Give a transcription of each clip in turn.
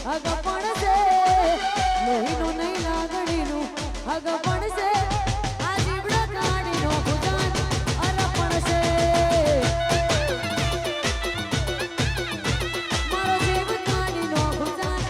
અગપણ છે લોહીનું નહીં લાગણીનું અગપણ છે આ જીવડો કાઢીનો ભુજાન અરપણ છે મારો જીવ કાઢીનો ભુજાન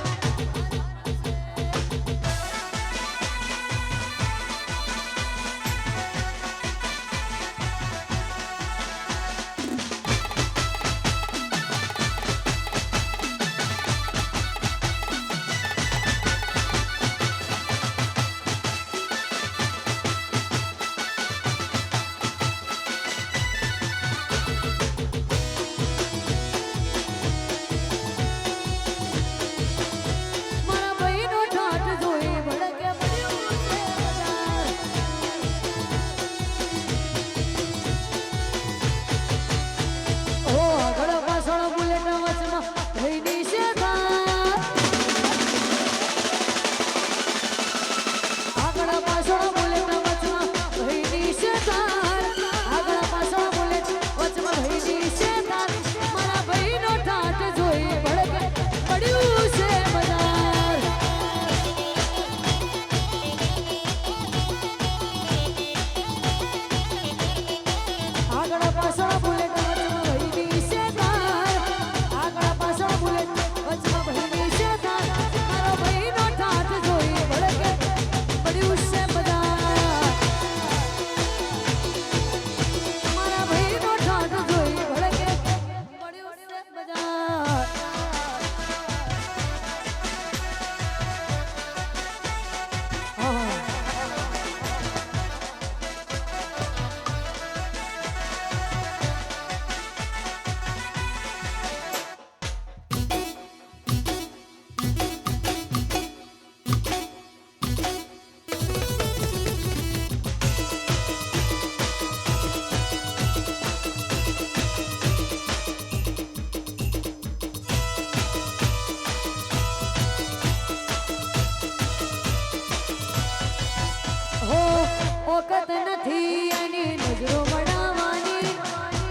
વખત નથી એની નજરો બનાવવાની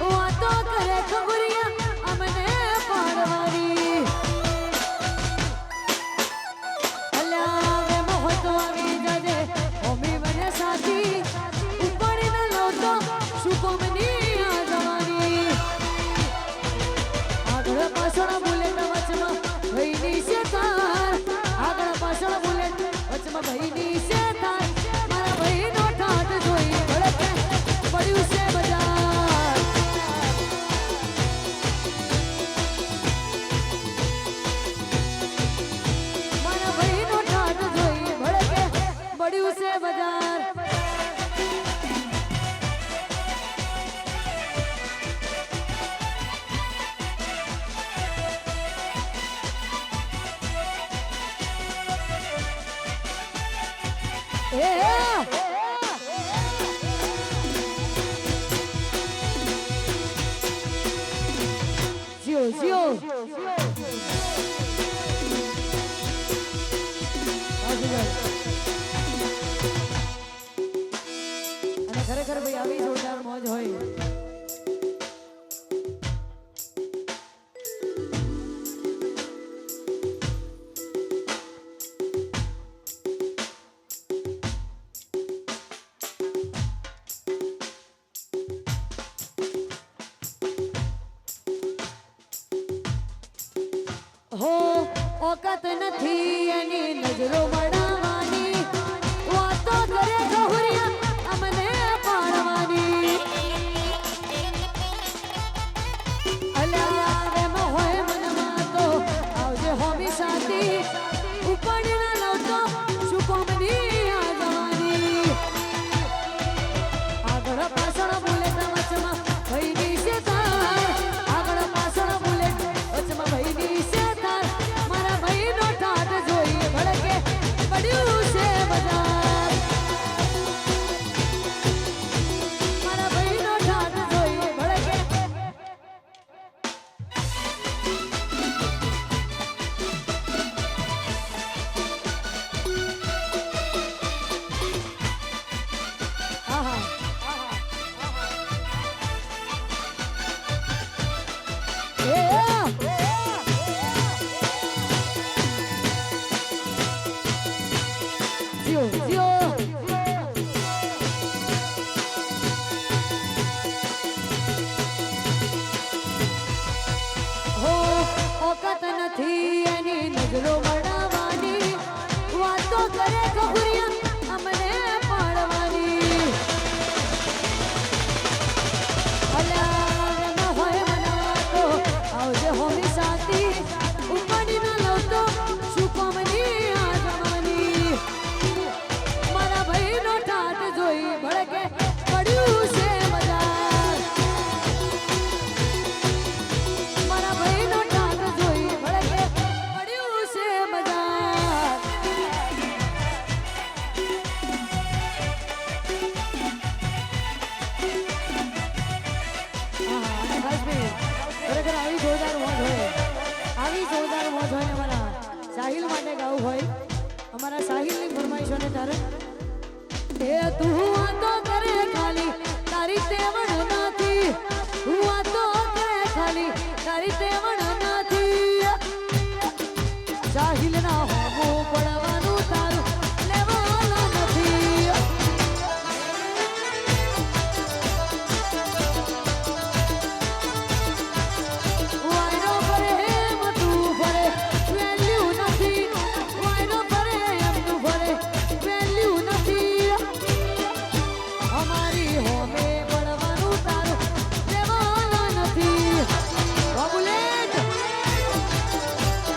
વાતો કરે ખબરિયા અમને પાડવાની અલ્યા વે મોહતો આવી જજે ઓમી મને સાથી ઉપર ન લોતો સુકોમની આ જવાની આગળ પાછળ બુલેટ વચમાં ભઈની છે તાર આગળ પાછળ બુલેટ વચમાં ભઈની છે તાર મારા ભઈનો ઠાઠ જોઈ ભડકે પડ્યું છે બજાર મારા ભઈનો ઠાઠ જોઈ ભડકે પડ્યું છે બજાર અને ખરેખર ભાઈ આવી જોરદાર મોજ હોય હો ઓકાત નથી એની નજરો બનાવવાની વાતો કરે ગહુરિયા અમને પાડવાની અલ્યા રે મોહે મનમાં તો આવજે હોમી સાથી ઉપર ના લાવતો સુકોમની આ જવાની આગળ પાછળ બુલેટ વચમાં ભઈની છે તાર આગળ પાછળ બુલેટ વચમાં ભઈની છે તાર મારા ભઈનો ઠાઠ જોઈ ભડકે ગાવું હોય અમારા સાહિલની ફરમાઈશોને તારે એ તું વાતો કરે ખાલી તારી તેવણ નથી તું વાતો કરે ખાલી તારી તેવણ નથી સાહિલ ના હોમો પડવાનું તારું લેવાના નથી વાયરો કરે એમ તું ફરે વેલ્યુ નથી વાયરો કરે એમ તું ફરે વેલ્યુ નથી અમારી હોમે પડવાનું તારું લેવાના નથી બાબુલેટ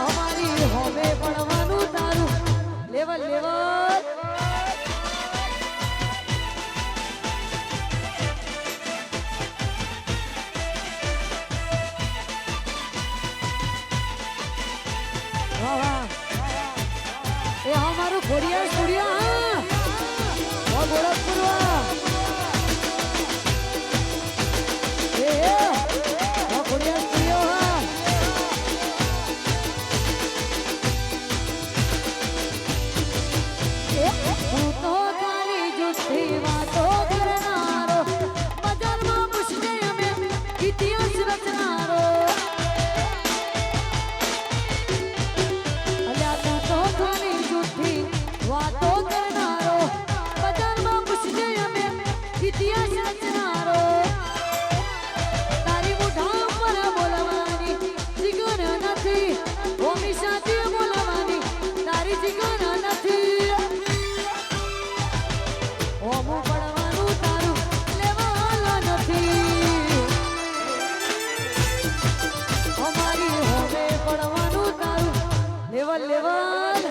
અમારી હોમે પડવાનું તારું લેવલ લેવલ વાહ વાહ એ અમારું ખોડિયા સ્ટુડિયો હા ગોરખપુર એ ખોડિયા સ્ટુડિયો હા હું તો ખાલી જુઠ્ઠી વાતો કરનારો બજારમાં પૂછજે અમે ઇતિહાસ રચનારો અલ્યા તું તો ખાલી જુઠ્ઠી વાતો કરનારો બજારમાં પૂછજે અમે ઇતિહાસ રચનારો તારી મુઠા પર બોલવાની જીગર નથી હોમી સાથે બોલવાની તારી જીગર નથી હોમું પડવાનું તારું લેવાના નથી અમારી હોમે પડવાનું તારું લેવલ લેવલ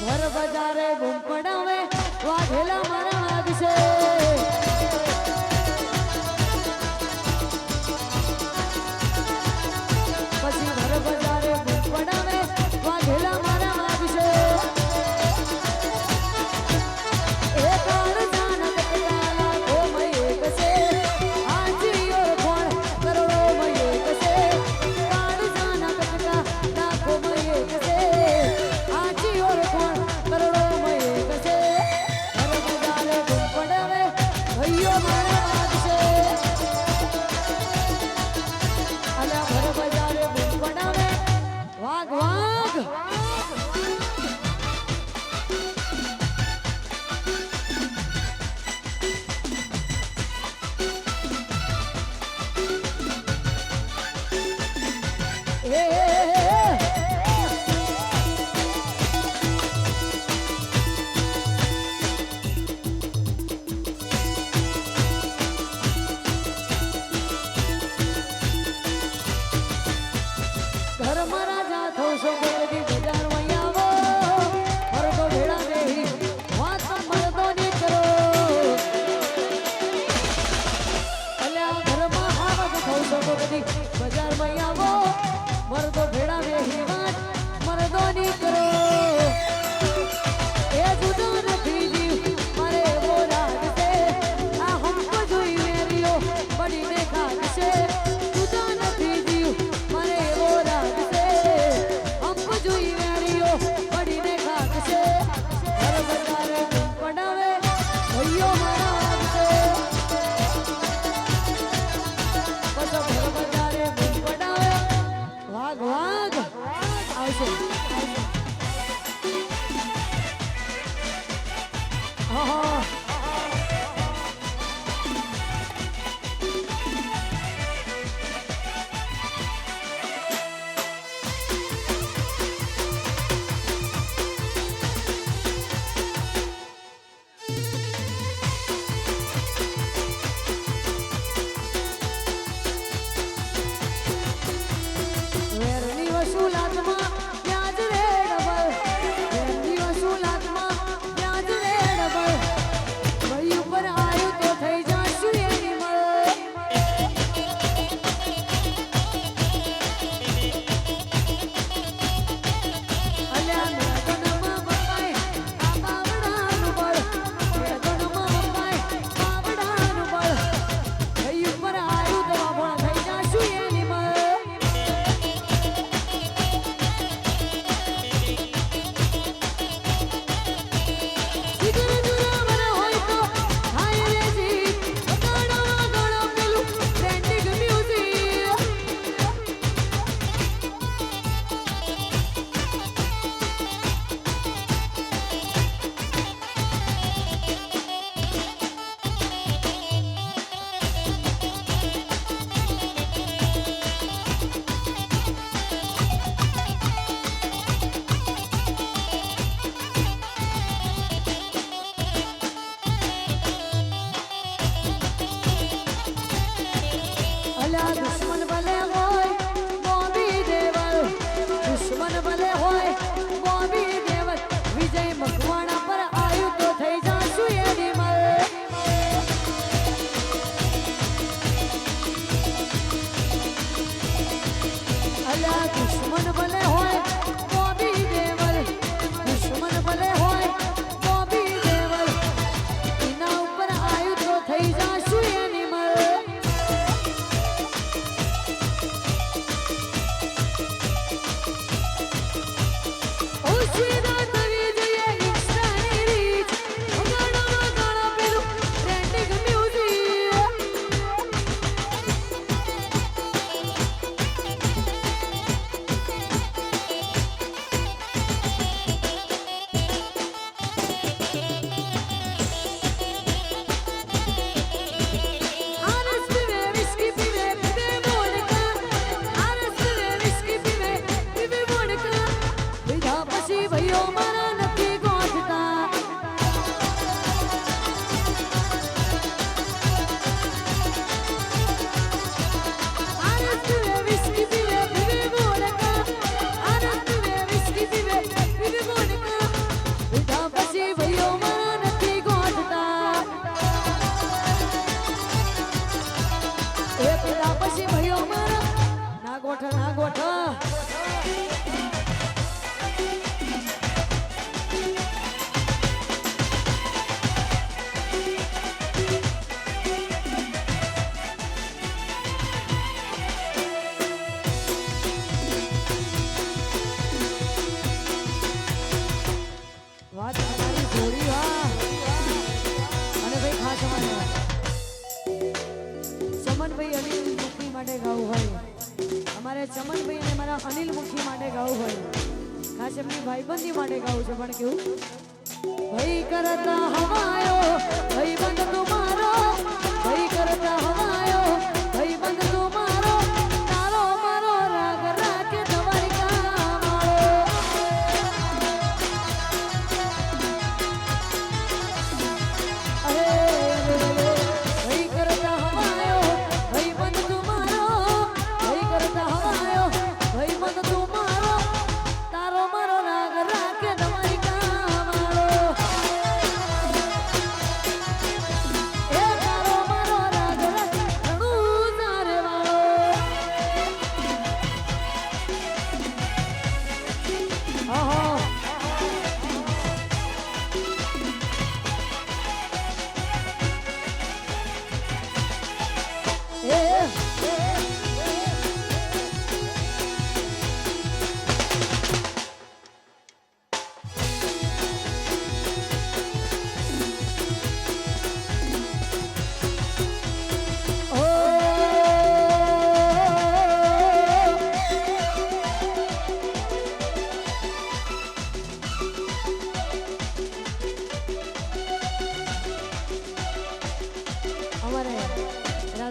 ઘર બજારે બૂમ પડાવે વાઘેલા મારા વાગશે પછી ઘર બજારે બૂમ પડાવે વાઘેલા મારા વાગશે એ કાળ જાનત કાલા ઓ મય કસે આજી ઓર કોણ કરોડો મય કસે કાળ જાનત કાલા ઓ મય કસે આજી ઓર કોણ કરોડો મય કસે ઘર બજારે બૂમ પડાવે ભઈઓ મારા વાગશે અલા ઘર બજારે બૂમ પડાવે વાગ વાગ ઘરમાં રાજા થો છો બધી બજાર હા વેરની વસૂલાતમાં વ્યાજ રે ડબલ વેરની વસૂલાતમાં વ્યાજ રે ડબલ ભાઈ ઉપર આવ્યું તો થઈ જાશું એની મળ અલ્યા મેદનમાં બપાય આ બાવડાનું બળ મેદનમાં બપાય બાવડાનું બળ ભાઈ ઉપર આવ્યું તો બાબા થઈ જાશું એની મળ દુશ્મન ભલે હોય બોબી દેવલ દુશ્મન ભલે હોય બોબી દેવલ વિજય મકવાણા પર આવ્યું તો થઈ જાશું એની મળ અલ્યા દુશ્મન ભલે હોય બોબી દેવલ દુશ્મન ભલે હોય બોબી દેવલ એના ઉપર આવ્યું તો થઈ જાશું એની મળ ભાઈઓ મારા નથી ગોઠતા આરસ પીવે વિસ્કી પીવે પીવે મોડકા આરસ પીવે વિસ્કી પીવે પીવે મોડકા પીધા પછી ભાઈઓ મારા નથી ગોઠતા એ પીધા પછી ભાઈઓ મારા ના ગોઠ ના ગોઠ વાત તમારી જોડી હા અને ભાઈ ખાસ ચમનભાઈ અનિલ મુખી માટે ગાવું હોય અમારે ચમનભાઈ અને મારા અનિલ મુખી માટે ગાવું હોય ખાસ એમની ભાઈબંધી માટે ગાવું છે પણ કેવું ભાઈ કરતા હવાયો ભાઈ બંધ તુમારો ભાઈ કરતા હવાયો ભાઈ બંધ તુમારો તારો મારો રાગ રાખે તમારી કામાળો ભાઈ કરતા હવાયો ભાઈ બંધ તુમારો ભાઈ કરતા હવાયો ભાઈ બંધ તુમારો તારો મારો રાગ રાખે તમારી કામાળો એ તારો મારો રાગ રાખે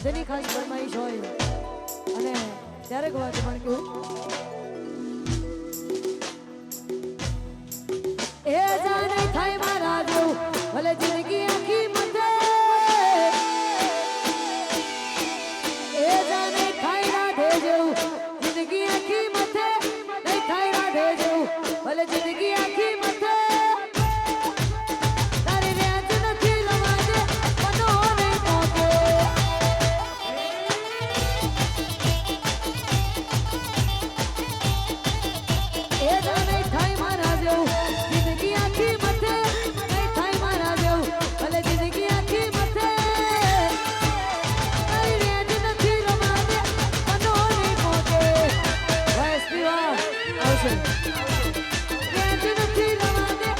બધાની ખાસ ફરમાઈશ હોય અને ત્યારે ગવા છે પણ કેવું એ જાને થાય મારા જેવું ભલે જિંદગી આખી મથે એ જાને થાય રાધે જેવું જિંદગી આખી મથે નહીં થાય રાધે જેવું ભલે જિંદગી આખી મથે તારી રેંજ નથી રવાજે મનો નહીં પહોંચે એ જાને થાય મારા જેવું જિંદગી આખી મથે નહીં થાય મારા જેવું ભલે જિંદગી આખી મથે તારી રેંજ નથી રવાજે મનો નહીં પહોંચે બસ પીવા આવશે રેંજ નથી રવાજે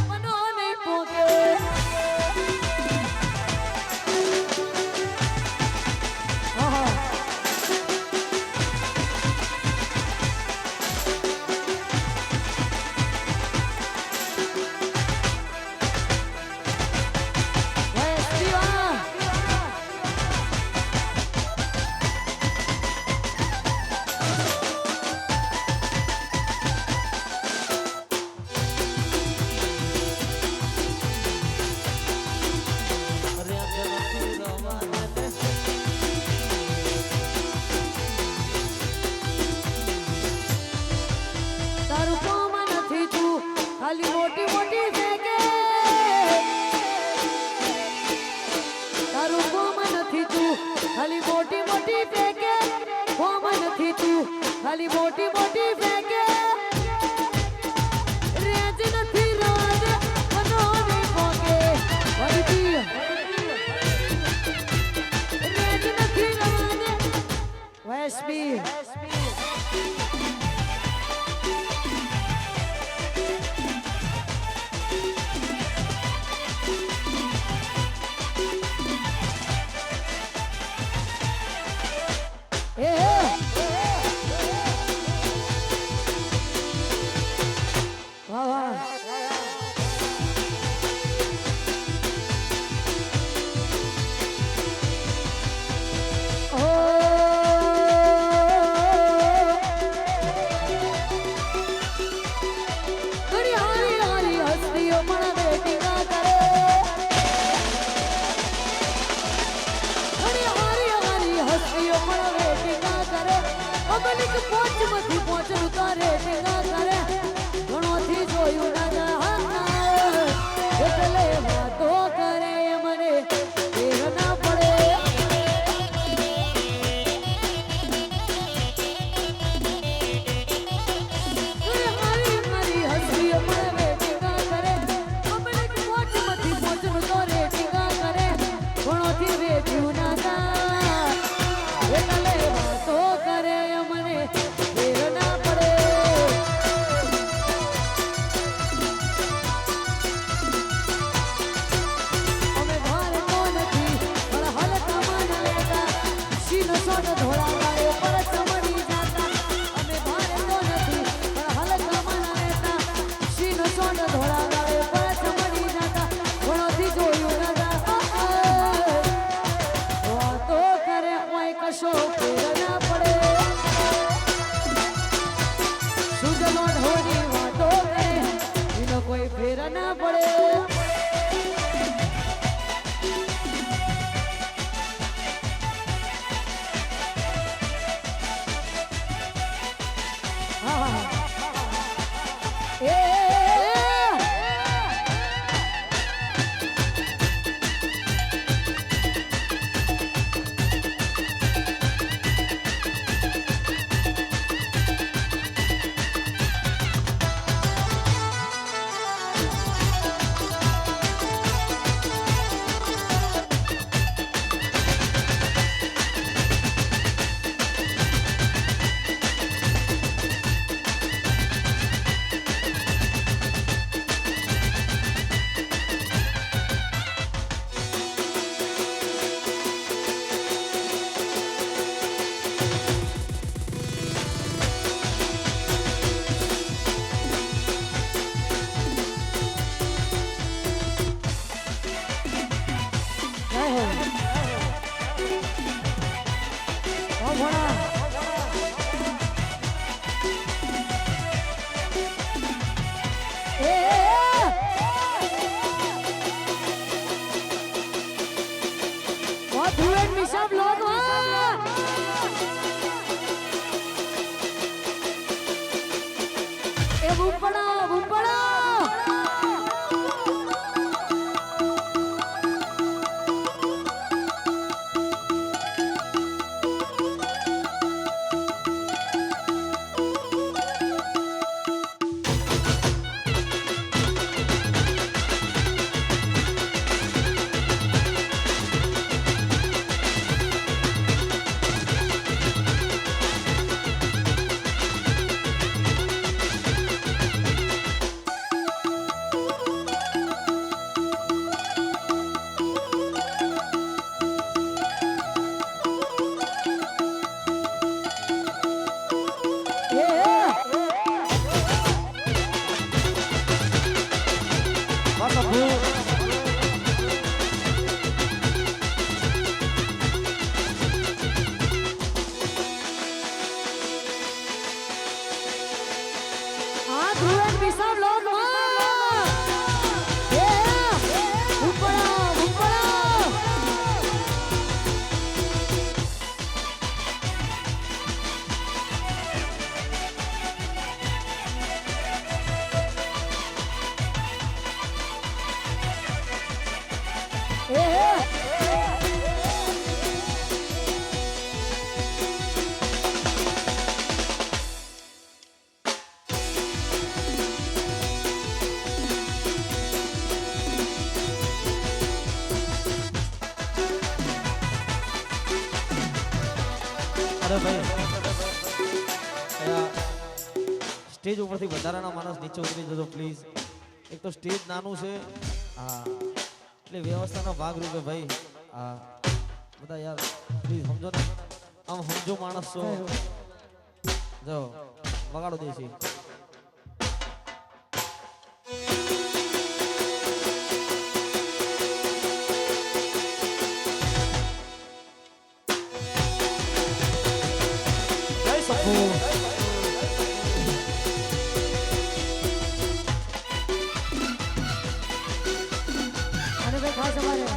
મનો નહીં પહોંચે આહા બસ પીવા તારું કામ નથી તું ખાલી મોટી મોટી ફેંકે તારું કામ નથી તું ખાલી મોટી મોટી ફેંકે કામ નથી તું ખાલી મોટી મોટી ફેંકે રેંજ નથી રવાજે મનો નહીં પહોંચે વળતી રેંજ નથી રવાજે વેસ્પી વાહ વાહ ઘણી હારી હારી હસ્તીઓ પણ વેટિંગા કરે ઘણી હારી હારી હસ્તીઓ પણ વેટિંગા કરે પબ્લિક પોચમાંથી પોચરું તારે ટીંગા કરે ઘણોથી જોયું ના જહાના એટલે વાતો કરે મને દેર ના પડે હારી હારી હસ્તીઓ પણ વેટિંગા કરે પબ્લિક પોચમાંથી પોચરું તારે ટીંગા કરે ઘણોથી વેચ્યું ના જા એટલે વાતો કરે મને દેર ના બુપડા બુપડા અરે ભાઈ સ્ટેજ ઉપરથી વધારાના માણસ નીચે ઉતરી જજો પ્લીઝ. એક તો સ્ટેજ નાનું છે હા એટલે વ્યવસ્થાનો ભાગ રૂપે ભાઈ હા બધા યાર પ્લીઝ સમજો ને આમ સમજો માણસ છો જો વગાડો દેશી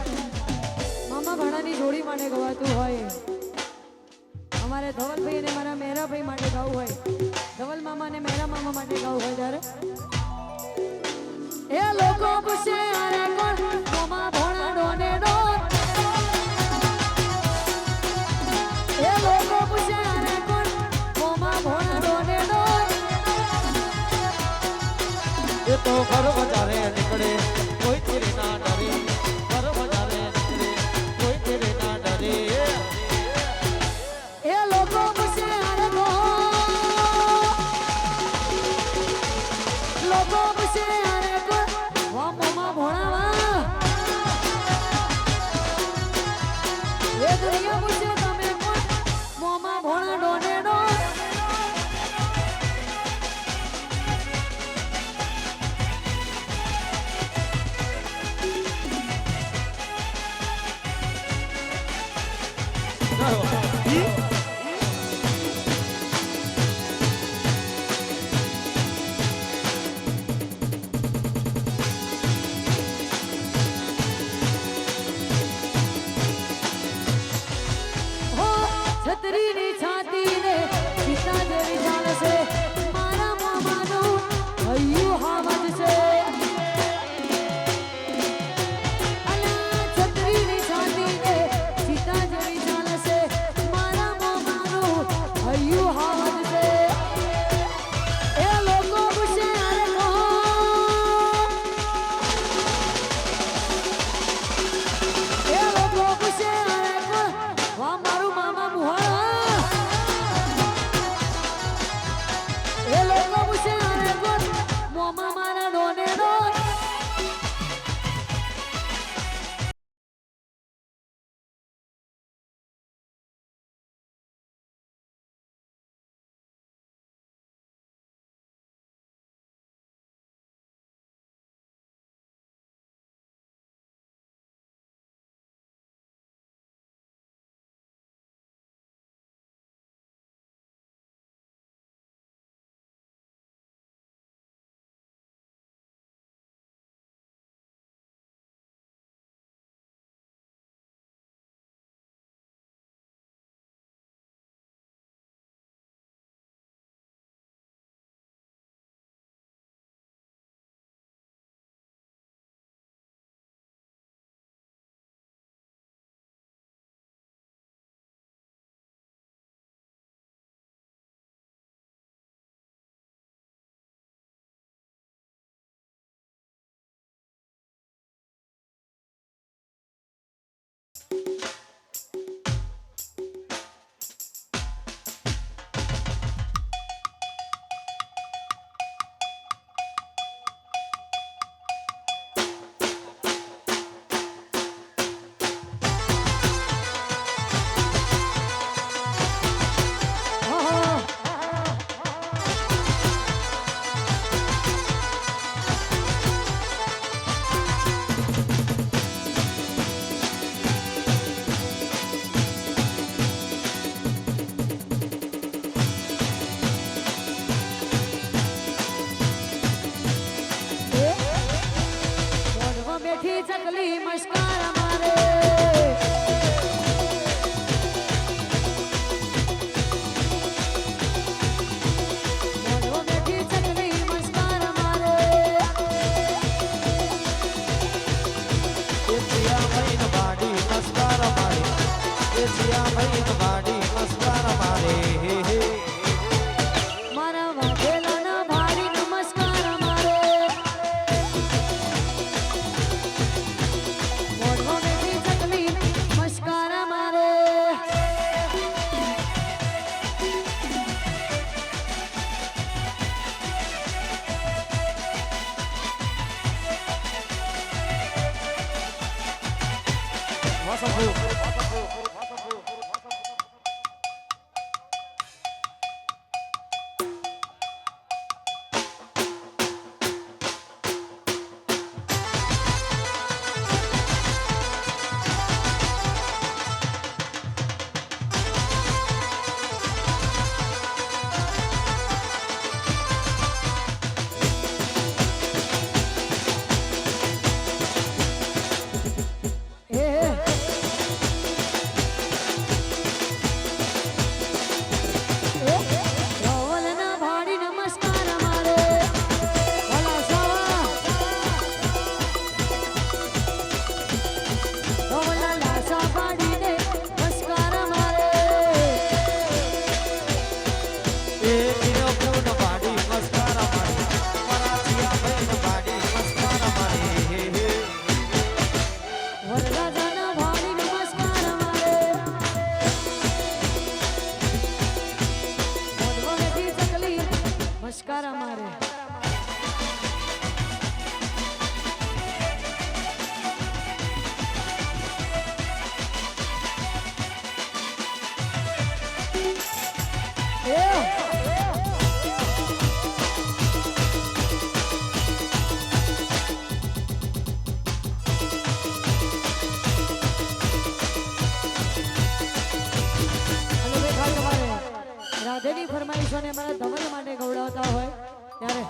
મામા ભાણાની જોડી માટે ગવાતું હોય અમારે ધવલભાઈ અને મારા મેરાભાઈ માટે ગાવું હોય ધવલ મામા અને મેરા મામા માટે ગાવું હોય ત્યારે એ લોકો પૂછે અરે કોણ મામા ભોણા ડોને ડો એ લોકો પૂછે અરે કોણ મામા ભોણા ડોને ડો એ તો ઘર બજારે નીકળે કોઈ તેરે ના ડરે ઘર બજારે નીકળે કોઈ તેરે ના ડરે એ લોકો પૂછે અરે લોકો પૂછે અરે વા મોમા ભોણાવા એ દુનિયા પૂછે તમે કોણ મોમા ભોણા ડોને ડો છત્રીની છાતી ને સીતા જેવી ચાલશે મારા મામાનું હૈયું હાવજ છે અલા છત્રીની છાતી ને સીતા જેવી ચાલશે ચકલી મસ્કાર મારે મોઢો બેઠી ચકલી મસ્કાર મારે એ જીયા ભાઈ ન બાડી મસ્કાર મારે એ જીયા ભાઈ ન બાડી મસ્કાર મારે હે હે મારા વાઘેલાના ભારી નમસ્કાર મારે મોઢો બેઠી ચકલી મસ્કાર મારે ધવલના ભાડી નમસ્કાર મારે ભલા સવા ધવલના લાસા ભાડીને નમસ્કાર મારે એ જીયા ભાઈ ન બાડી મસ્કાર મારે મારા જીયા ભાઈ ન બાડી મસ્કાર મારે હે હે વરરાજાના ભાડી નમસ્કાર મારે મોઢો બેઠી ચકલી નમસ્કાર મારે રાધેની ફરમાઈશોને મારા ધવલ માટે ગૌડાવતા હોય ત્યારે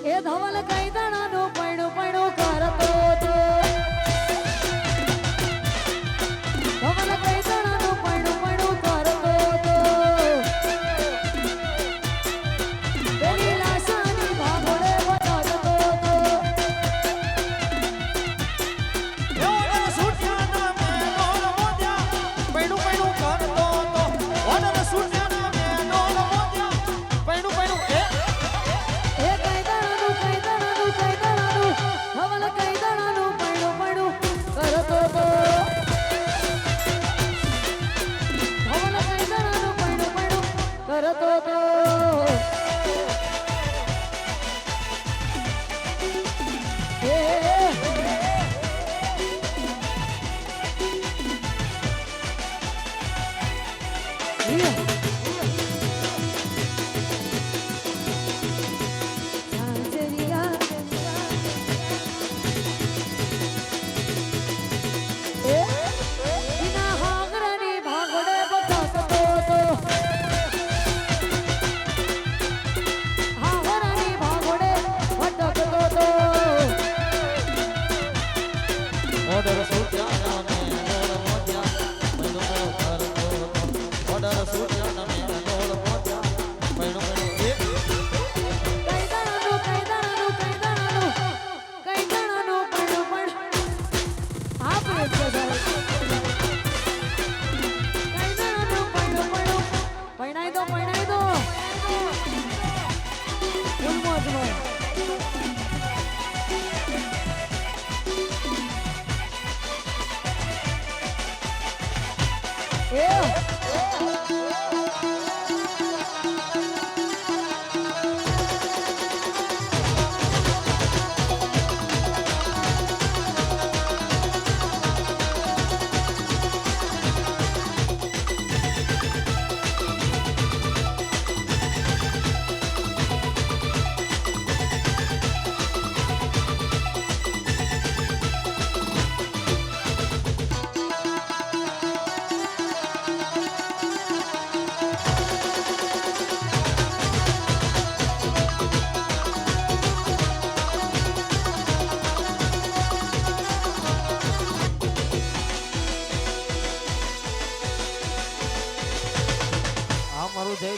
એ ધવલ કઈ દાણાનું પૈણું પૈણું કરતો હતો ધવલ કઈ દાણાનું પૈણું પૈણું કરતો હતો પેલી લાશાની ભાગોળે બતાવતો હતો એ કઈ દાણાનું ધવલ કઈ દાણાનું પૈણું પૈણું કરતો હતો ધવલ કઈ દાણાનું પૈણું પૈણું કરતો હતો એના હાંગરાની ભાગોળે બતાવતો હતો હાંગરાની ભાગોળે ભટકતો હતો ઓર્ડર સૂટ્યા ને ઓર્ડર મોત્યા પૈણું પૈણું કરતો ઓર્ડર સૂટ્યા ને ઓર્ડર મોત્યા પૈણું પૈણું એ કઈ દાણાનું પૈણું પણ આ પ્રેમ છે સાહેબ કઈ દાણાનું પૈણું પૈણાઈ દો ફૂલ મોજમાં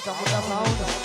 ચામુંડા સાઉન્ડ